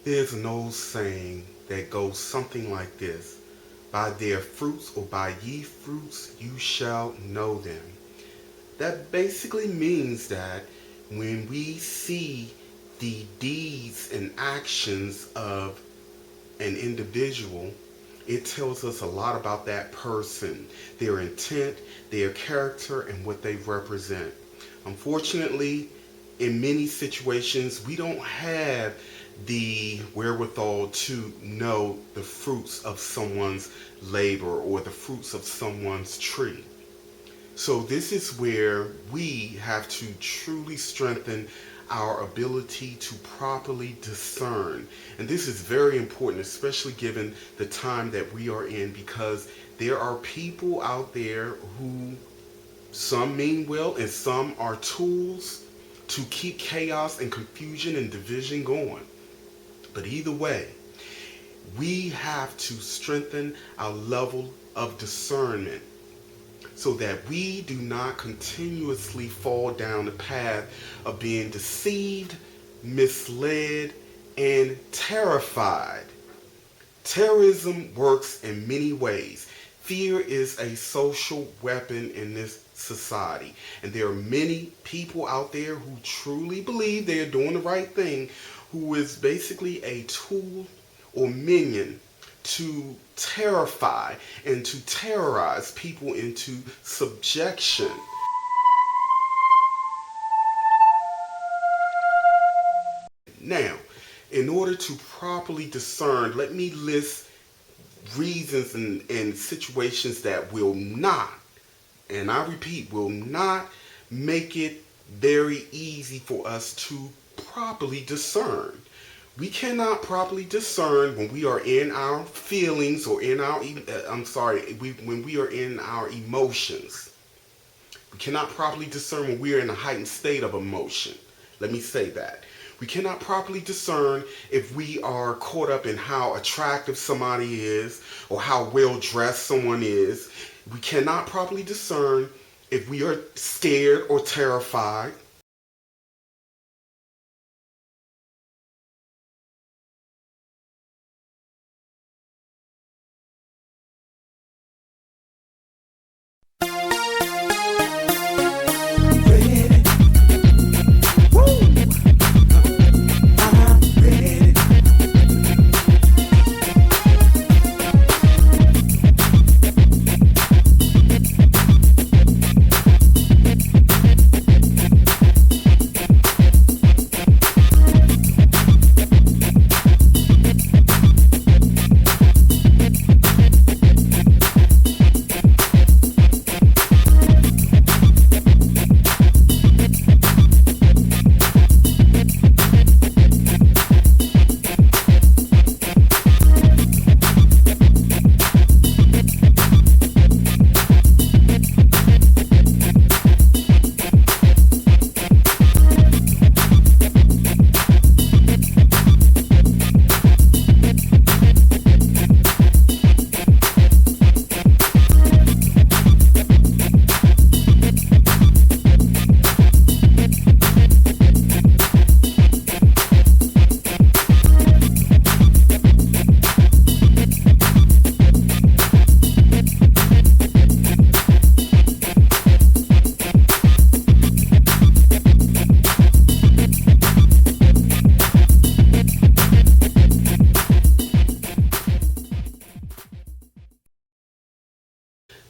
There's an old saying that goes something like this: by their fruits or by ye fruits you shall know them. That basically means that when we see the deeds and actions of an individual, it tells us a lot about that person, their intent, their character, and what they represent. Unfortunately, in many situations, we don't have the wherewithal to know the fruits of someone's labor or the fruits of someone's tree. So this is where we have to truly strengthen our ability to properly discern. And this is very important, especially given the time that we are in, because there are people out there who, some mean well and some are tools to keep chaos and confusion and division going. But either way, we have to strengthen our level of discernment so that we do not continuously fall down the path of being deceived, misled, and terrified. Terrorism works in many ways. Fear is a social weapon in this society. And there are many people out there who truly believe they are doing the right thing, who is basically a tool or minion to terrify and to terrorize people into subjection. Now, in order to properly discern, let me list reasons and situations that will not, and I repeat, will not make it very easy for us to properly discern. We cannot properly discern when we are in our feelings or in our, when we are in our emotions. We cannot properly discern when we are in a heightened state of emotion. Let me say that. We cannot properly discern if we are caught up in how attractive somebody is or how well dressed someone is. We cannot properly discern if we are scared or terrified.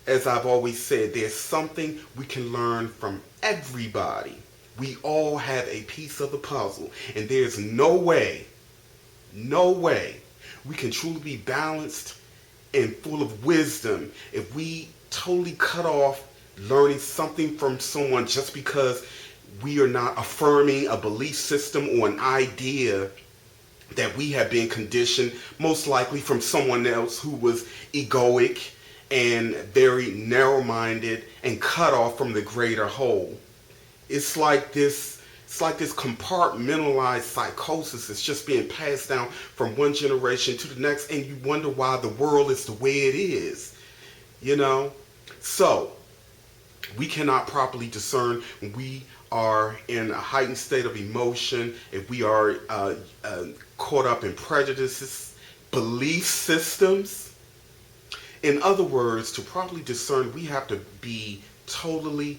As I've always said, there's something we can learn from everybody. We all have a piece of the puzzle, and there's no way we can truly be balanced and full of wisdom if we totally cut off learning something from someone just because we are not affirming a belief system or an idea that we have been conditioned, most likely from someone else who was egoic and very narrow-minded and cut off from the greater whole. It's like this compartmentalized psychosis is just being passed down from one generation to the next, and you wonder why the world is the way it is. You know? So, we cannot properly discern when we are in a heightened state of emotion, if we are caught up in prejudices, belief systems. In other words, to properly discern, we have to be totally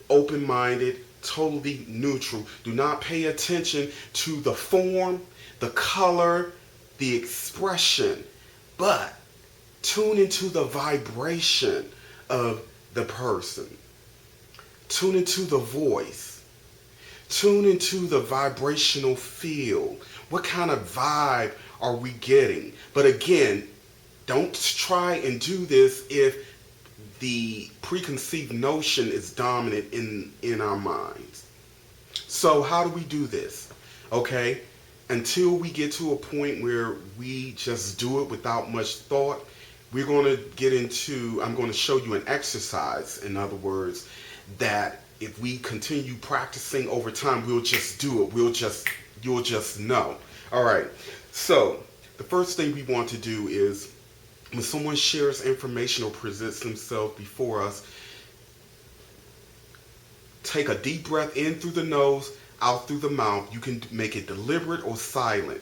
open-minded, totally neutral. Do not pay attention to the form, the color, the expression, but tune into the vibration of the person. Tune into the voice. Tune into the vibrational field. What kind of vibe are we getting? But again, don't try and do this if the preconceived notion is dominant in our minds. So how do we do this? Okay, until we get to a point where we just do it without much thought, we're going to get into, I'm going to show you an exercise, in other words, that if we continue practicing over time, we'll just do it. You'll just know. All right, so the first thing we want to do is, when someone shares information or presents themselves before us, take a deep breath in through the nose, out through the mouth. You can make it deliberate or silent.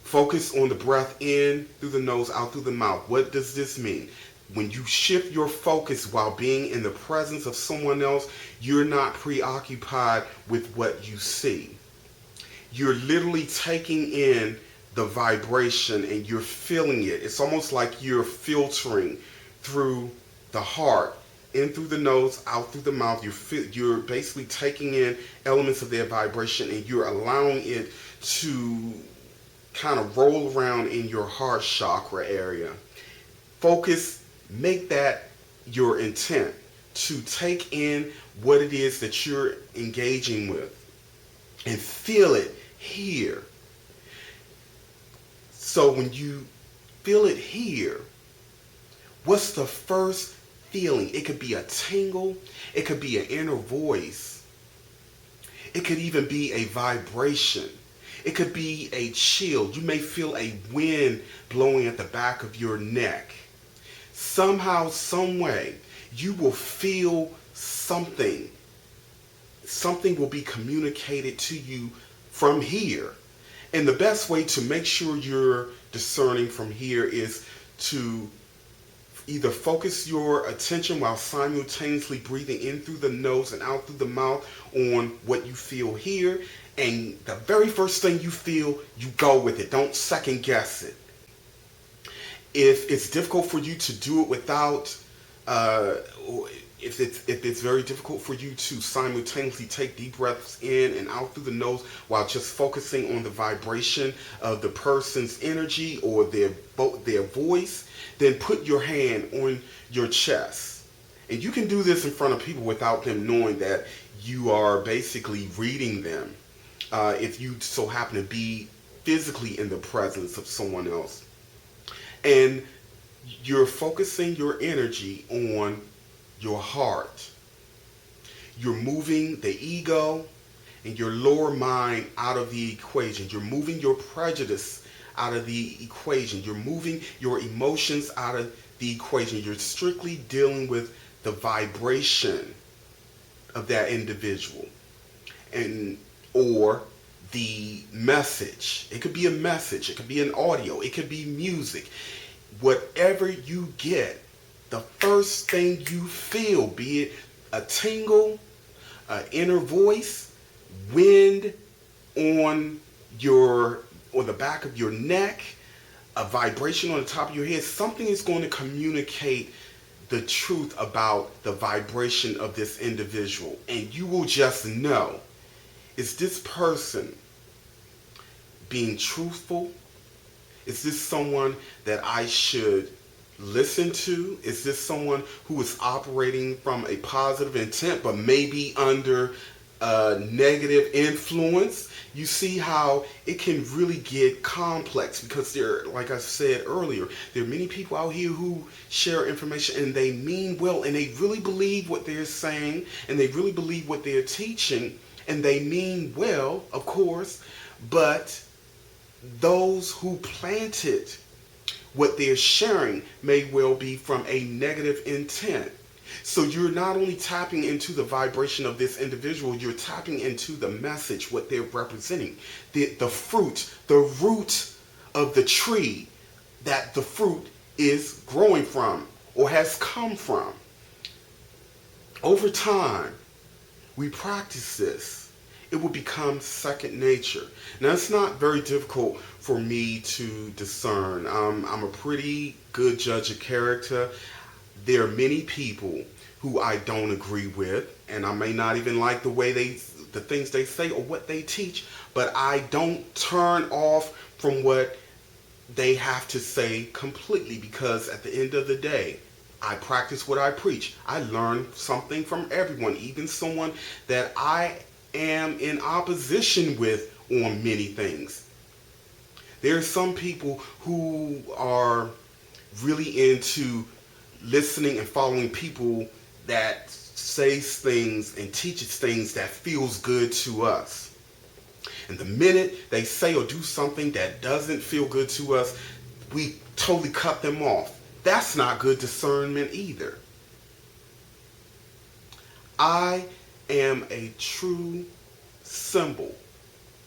Focus on the breath in through the nose, out through the mouth. What does this mean? When you shift your focus while being in the presence of someone else, you're not preoccupied with what you see. You're literally taking in the vibration and you're feeling it. It's almost like you're filtering through the heart, in through the nose, out through the mouth. You're basically taking in elements of their vibration and you're allowing it to kind of roll around in your heart chakra area. Focus, make that your intent to take in what it is that you're engaging with and feel it here. So when you feel it here, what's the first feeling? It could be a tingle, it could be an inner voice, it could even be a vibration, it could be a chill. You may feel a wind blowing at the back of your neck. Somehow, some way, you will feel something. Something will be communicated to you from here. And the best way to make sure you're discerning from here is to either focus your attention while simultaneously breathing in through the nose and out through the mouth on what you feel here. And the very first thing you feel, you go with it. Don't second guess it. If it's difficult for you to do it without, if it's very difficult for you to simultaneously take deep breaths in and out through the nose while just focusing on the vibration of the person's energy or their voice, then put your hand on your chest. And you can do this in front of people without them knowing that you are basically reading them, if you so happen to be physically in the presence of someone else. And you're focusing your energy on your heart. You're moving the ego and your lower mind out of the equation. You're moving your prejudice out of the equation. You're moving your emotions out of the equation. You're strictly dealing with the vibration of that individual, and or the message. It could be a message, it could be an audio, it could be music. Whatever you get, the first thing you feel, be it a tingle, an inner voice, wind on the back of your neck, a vibration on the top of your head, something is going to communicate the truth about the vibration of this individual. And you will just know, is this person being truthful? Is this someone that I should listen to? Is this someone who is operating from a positive intent but maybe under negative influence? You see how it can really get complex, because there, like I said earlier, there are many people out here who share information and they mean well and they really believe what they're saying and they really believe what they're teaching and they mean well, of course, but those who planted what they're sharing may well be from a negative intent. So you're not only tapping into the vibration of this individual, you're tapping into the message, what they're representing, the fruit, the root of the tree that the fruit is growing from or has come from. Over time, we practice this. It will become second nature. Now, it's not very difficult for me to discern. I'm a pretty good judge of character. There are many people who I don't agree with, and I may not even like the things they say or what they teach, but I don't turn off from what they have to say completely, because at the end of the day, I practice what I preach. I learn something from everyone, even someone that I am in opposition with on many things. There are some people who are really into listening and following people that says things and teaches things that feels good to us. And the minute they say or do something that doesn't feel good to us, we totally cut them off. That's not good discernment either. I am a true symbol,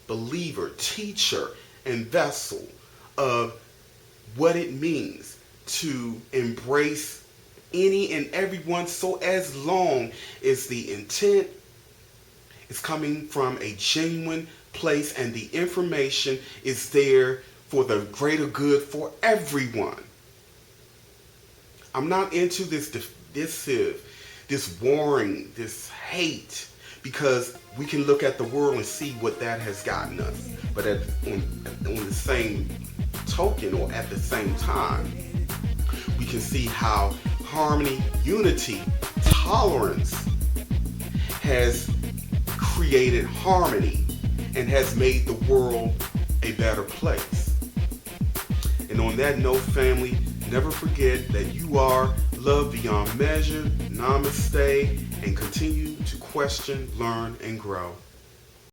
believer, teacher, and vessel of what it means to embrace any and everyone, so as long as the intent is coming from a genuine place and the information is there for the greater good for everyone. I'm not into this divisive, this warring, this hate, because we can look at the world and see what that has gotten us. But on the same token, or at the same time, we can see how harmony, unity, tolerance has created harmony and has made the world a better place. And on that note, family, never forget that you are loved beyond measure. Namaste, and continue to question, learn, and grow.